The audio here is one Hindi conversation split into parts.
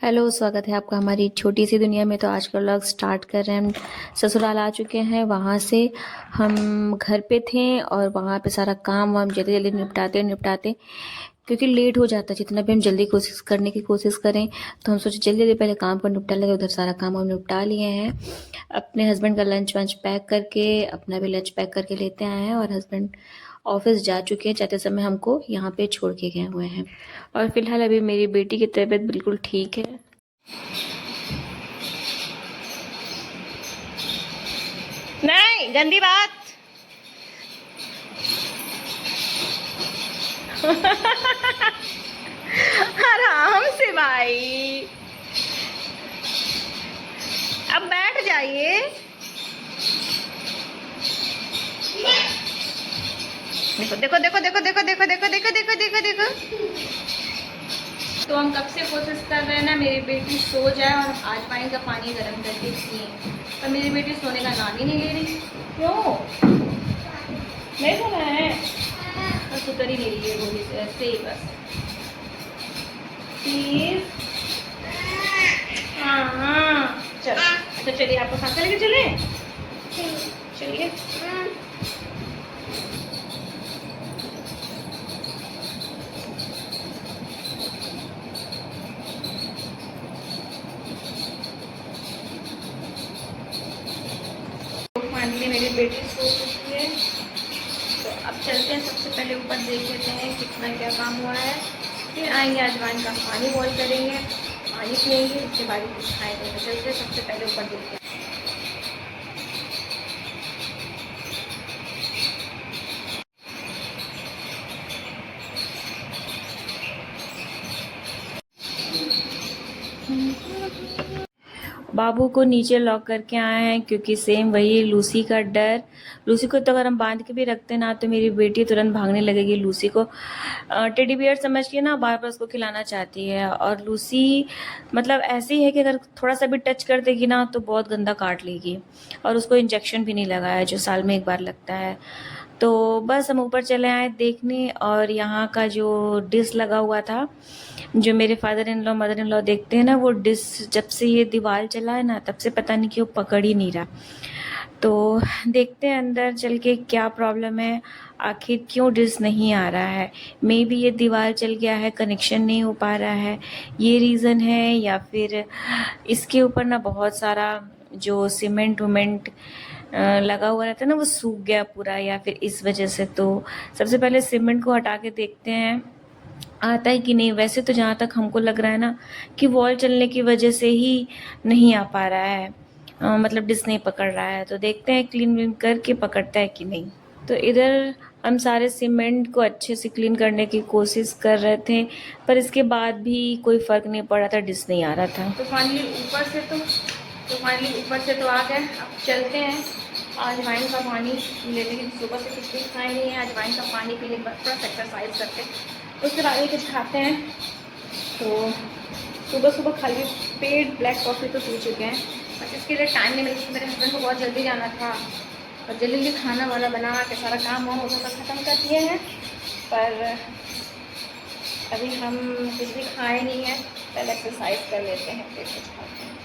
हेलो, स्वागत है आपका हमारी छोटी सी दुनिया में। तो आज का व्लॉग स्टार्ट कर रहे हैं। हम ससुराल आ चुके हैं, वहाँ से हम घर पे थे और वहाँ पे सारा काम वाम जल्दी जल्दी निपटाते क्योंकि लेट हो जाता है। जितना भी हम जल्दी कोशिश करने की कोशिश करें तो हम सोचे जल्दी जल्दी पहले काम को निपटा लेंगे। उधर सारा काम हम निपटा लिए हैं। अपने हस्बैंड का लंच वंच पैक करके, अपना भी लंच पैक करके लेते आए हैं और हस्बैंड ऑफिस जा चुके हैं। जाते समय हमको यहाँ पे छोड़ के गए हुए हैं। और फिलहाल अभी मेरी बेटी की तबीयत बिल्कुल ठीक है। नहीं, गंदी बात। आराम से भाई, अब बैठ जाइए। देखो देखो देखो देखो देखो देखो देखो देखो देखो देखो देखो। तो हम कब से कोशिश कर रहे हैं ना मेरी बेटी सो जाए और अजवाइन का पानी गर्म करके पिए, पर मेरी बेटी सोने का नाम ही नहीं ले रही। क्यों नहीं सोना है? बस उतर ही नहीं रही है गोली से, ऐसे ही बस। प्लीज। हाँ चलो, अच्छा चलिए, आपको साथ लेके चले। चलिए। फाइनली मेरी बेटी सो चुकी है, तो अब चलते हैं। सबसे पहले ऊपर देख लेते हैं कितना क्या काम हुआ है, फिर आएंगे अजवाइन का पानी बॉईल करेंगे, पानी पियेंगे, उसके बाद ही कुछ खाएंगे। तो चलते हैं, सबसे पहले ऊपर देखते हैं। बाबू को नीचे लॉक करके आए हैं क्योंकि सेम वही लूसी का डर। लूसी को तो अगर हम बांध के भी रखते ना तो मेरी बेटी तुरंत भागने लगेगी। लूसी को टेडी बियर समझ के ना बार बार उसको खिलाना चाहती है। और लूसी मतलब ऐसी है कि अगर थोड़ा सा भी टच कर देगी ना तो बहुत गंदा काट लेगी। और उसको इंजेक्शन भी नहीं लगा है जो साल में एक बार लगता है। तो बस हम ऊपर चले आए देखने, और यहाँ का जो डिश लगा हुआ था, जो मेरे father in law mother in law देखते हैं ना, वो डिश जब से ये दीवार चला है ना तब से पता नहीं क्यों पकड़ ही नहीं रहा। तो देखते हैं अंदर चल के क्या प्रॉब्लम है, आखिर क्यों डिश नहीं आ रहा है। मे बी ये दीवार चल गया है, कनेक्शन नहीं हो पा रहा है, ये रीज़न है। या फिर इसके ऊपर ना बहुत सारा जो सीमेंट वमेंट लगा हुआ रहता है ना, वो सूख गया पूरा, या फिर इस वजह से। तो सबसे पहले सीमेंट को हटा के देखते हैं आता है कि नहीं। वैसे तो जहाँ तक हमको लग रहा है ना कि वॉल चलने की वजह से ही नहीं आ पा रहा है, मतलब डिश नहीं पकड़ रहा है। तो देखते हैं क्लीन व्लीन करके पकड़ता है कि नहीं। तो इधर हम सारे सीमेंट को अच्छे से क्लीन करने की कोशिश कर रहे थे, पर इसके बाद भी कोई फ़र्क नहीं पड़ रहा था, डिश नहीं आ रहा था। तो फाइनली ऊपर से तो आ गए। अब चलते हैं अजवाइन का पानी लेने के। सुबह से कुछ भी खाए नहीं है, अजवाइन का पानी पीने के बाद थोड़ा एक्सरसाइज करते हैं, उसके बाद ही कुछ खाते हैं। तो सुबह सुबह खाली पेट ब्लैक कॉफ़ी तो पी चुके हैं, बस इसके लिए टाइम नहीं मिला। मेरे हस्बैंड को बहुत जल्दी जाना था और जल्दी जल्दी खाना वाना बना के सारा काम वाम उधर तक ख़त्म कर दिए हैं। पर अभी हम कुछ भी खाए नहीं है, पहले एक्सरसाइज कर लेते हैं फिर कुछ खाते हैं।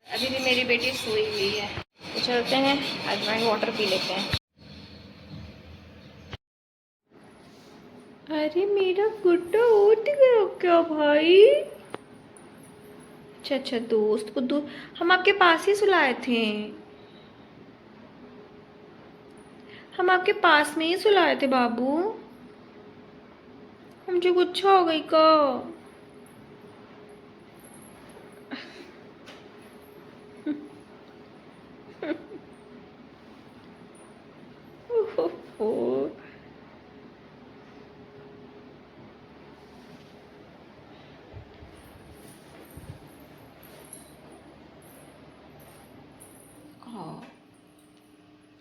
अभी भी मेरी बेटी सोई हुई है, तो चलते हैं अजवाइन वाटर पी लेते हैं। अरे मेरा गुड्डा उठ गया क्या भाई? अच्छा अच्छा, दोस्त को हम आपके पास ही सुलाए थे, हम आपके पास में ही सुलाए थे बाबू। मुझे गुच्छा हो गई का? ओह,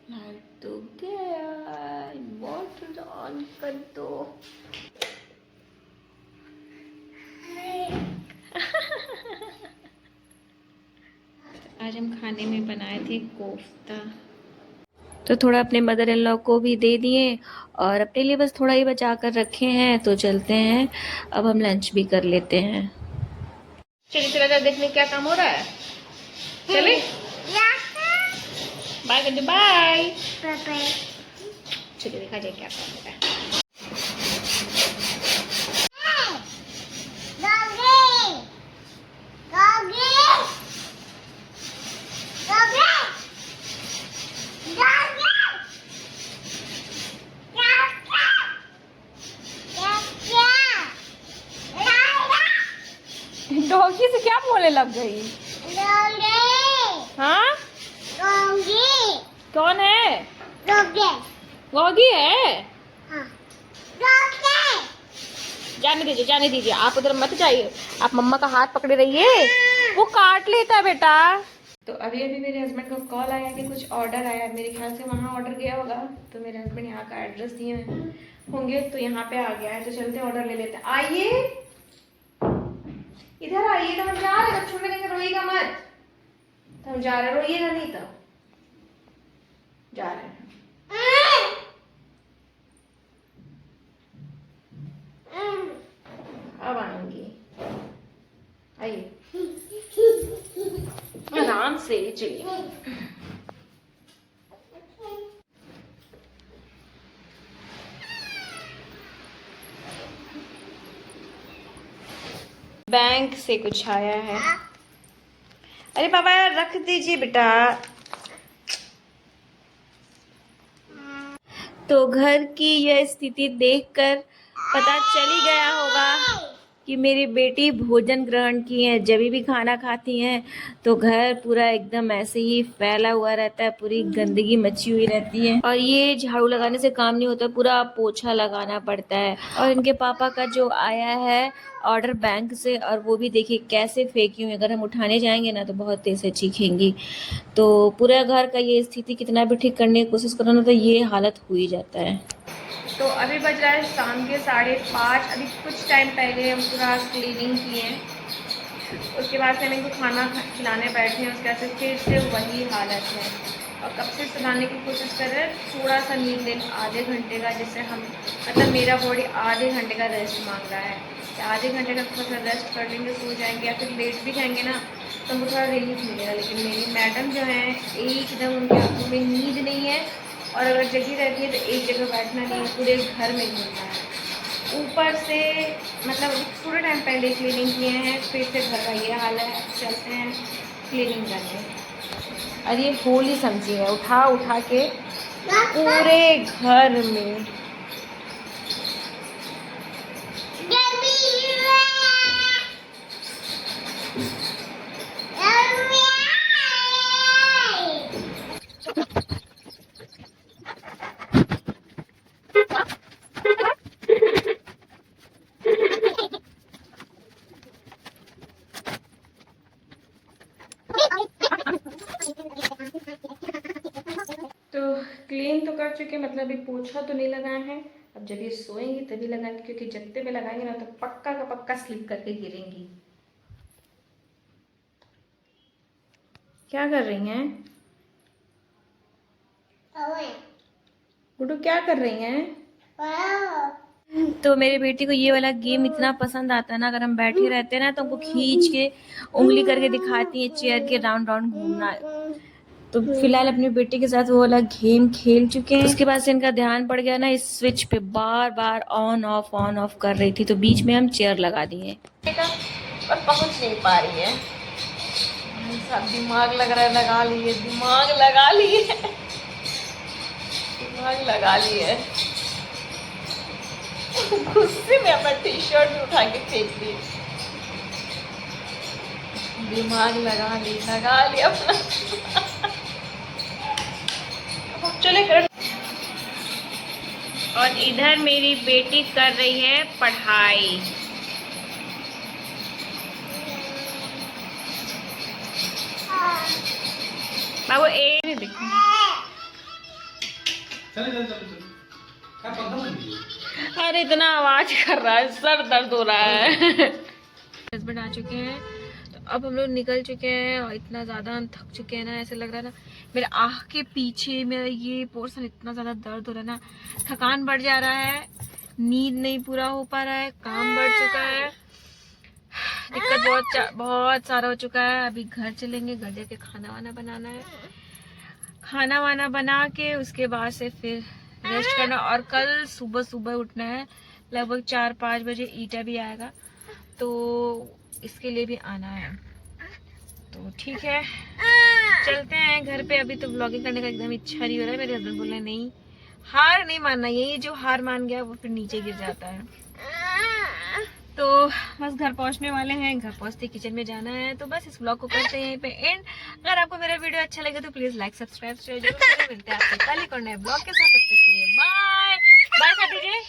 लाइट तो गया, वाटर ऑन कर दो। आज हम खाने में बनाए थे कोफ्ता, तो थोड़ा अपने मदर इन लॉ को भी दे दिए और अपने लिए बस थोड़ा ही बचा कर रखे हैं। तो चलते हैं, अब हम लंच भी कर लेते हैं। चलिए चला जाओ देखने क्या काम हो रहा है। चले बाय कर दो, बाय। चलिए देखा जाए क्या काम हो रहा है। डॉगी से क्या बोलने लग गई? हाँ, कौन है? डॉगी है। जाने दीजिए, आप उधर मत जाइए, आप मम्मा का हाथ पकड़े रहिए, वो काट लेता है बेटा। तो अभी मेरे हस्बैंड का कॉल आया कि कुछ ऑर्डर आया है, मेरे ख्याल से वहाँ ऑर्डर गया होगा, तो मेरे हस्बैंड यहाँ का एड्रेस दिए होंगे, तो यहाँ पे आ गया है, तो चलते ऑर्डर ले लेते हैं। आइए इधर आइए, तो हम जा रहे हैं, छोड़ने के रोइएगा मत, तो हम जा रहे, रोइएगा नहीं तो जा रहे हैं। अब आएंगी, आइए आराम से चलिए। बैंक से कुछ आया है। अरे पापा रख दीजिए बेटा। तो घर की यह स्थिति देखकर पता चल ही गया होगा कि मेरी बेटी भोजन ग्रहण की है। जब भी खाना खाती हैं तो घर पूरा एकदम ऐसे ही फैला हुआ रहता है, पूरी गंदगी मची हुई रहती है, और ये झाड़ू लगाने से काम नहीं होता, पूरा पोछा लगाना पड़ता है। और इनके पापा का जो आया है ऑर्डर बैंक से, और वो भी देखिए कैसे फेंकी हुई, अगर हम उठाने जाएंगे ना तो बहुत तेज से चीखेंगी। तो पूरा घर का ये स्थिति कितना भी ठीक करने की कोशिश करो ना तो ये हालत हो ही जाता है। तो अभी बज रहा है शाम के 5:30। अभी कुछ टाइम पहले हम पूरा क्लीनिंग किए हैं, उसके बाद से हम इनको खाना खिलाने बैठे हैं, उसके बाद से फिर से वही हालत है, और कब से सुलाने की कोशिश कर रहे हैं। थोड़ा सा नींद लें आधे घंटे का, जिससे हम मतलब मेरा बॉडी आधे घंटे का रेस्ट मांग रहा है, आधे घंटे का थोड़ा सा रेस्ट कर लेंगे, सो जाएंगे, या फिर लेट भी जाएंगे ना तो हमको थोड़ा रिलीफ मिलेगा। लेकिन मेरी मैडम जो है एकदम उनकी आँखों में नींद नहीं है, और अगर जगी रहती है तो एक जगह बैठना नहीं है, पूरे घर में घूमना है। ऊपर से मतलब थोड़े टाइम पहले क्लीनिंग किए हैं, फिर से घर का ये हाल है। चलते हैं क्लीनिंग करने। और ये होली समझिए उठा उठा के पूरे घर में। तो क्लीन तो कर चुके, मतलब अभी पोछा तो नहीं लगाए हैं, अब जब ये सोएंगी तभी लगाएंगे, क्योंकि जगते में लगाएंगे ना तो पक्का का पक्का स्लिप करके गिरेंगी। क्या कर रही हैं गुड्डू, क्या कर रही हैं? तो मेरी बेटी को ये वाला गेम इतना पसंद आता है ना, अगर हम बैठे रहते हैं ना तो हमको खींच के उंगली करके दिखाती है चेयर के राउंड राउंड घूमना। तो फिलहाल अपनी बेटी के साथ वो वाला गेम खेल चुके हैं। उसके बाद से इनका ध्यान पड़ गया ना इस स्विच पे, बार बार ऑन ऑफ कर रही थी, तो बीच में हम चेयर लगा दिए, पर पहुंच नहीं पा रही है। सब दिमाग लग रहा है, लगा लिए दिमाग लगा लिए दिमाग लगा लिए। गुस्से में अपना टी शर्ट भी उठा के फेंक दी, दिमाग लगा ली अपना चले कर। और इधर मेरी बेटी कर रही है पढ़ाई। बाबू ए देखो, अरे इतना आवाज कर रहा है, सर दर्द हो रहा है। हस्बैंड आ चुके हैं, तो अब हम लोग निकल चुके हैं, और इतना ज़्यादा हम थक चुके हैं ना, ऐसे लग रहा है ना मेरे आँख के पीछे मेरा ये पोर्शन इतना ज़्यादा दर्द हो रहा है ना, थकान बढ़ जा रहा है, नींद नहीं पूरा हो पा रहा है, काम बढ़ चुका है। दिक्कत बहुत सारा हो चुका है। अभी घर चलेंगे, घर जाके खाना वाना बनाना है, खाना वाना बना के उसके बाद से फिर रेस्ट करना। और कल सुबह सुबह उठना है, लगभग 4-5 बजे ईटा भी आएगा, तो इसके लिए भी आना है। तो ठीक है, चलते हैं घर पे। अभी तो व्लॉगिंग करने का एकदम इच्छा नहीं हो रहा है। मेरे हस्बैंड बोले नहीं, हार नहीं मानना, यही जो हार मान गया वो फिर नीचे गिर जाता है। तो बस घर पहुंचने वाले हैं, घर पहुंचते किचन में जाना है। तो बस इस व्लॉग को करते हैं यहीं पे एंड। अगर आपको मेरा वीडियो अच्छा लगे तो प्लीज लाइक सब्सक्राइब शेयर जरूर करें। मिलते हैं आपसे कल एक और नए व्लॉग के साथ। तब तक के लिए बाय बाय कर दीजिए।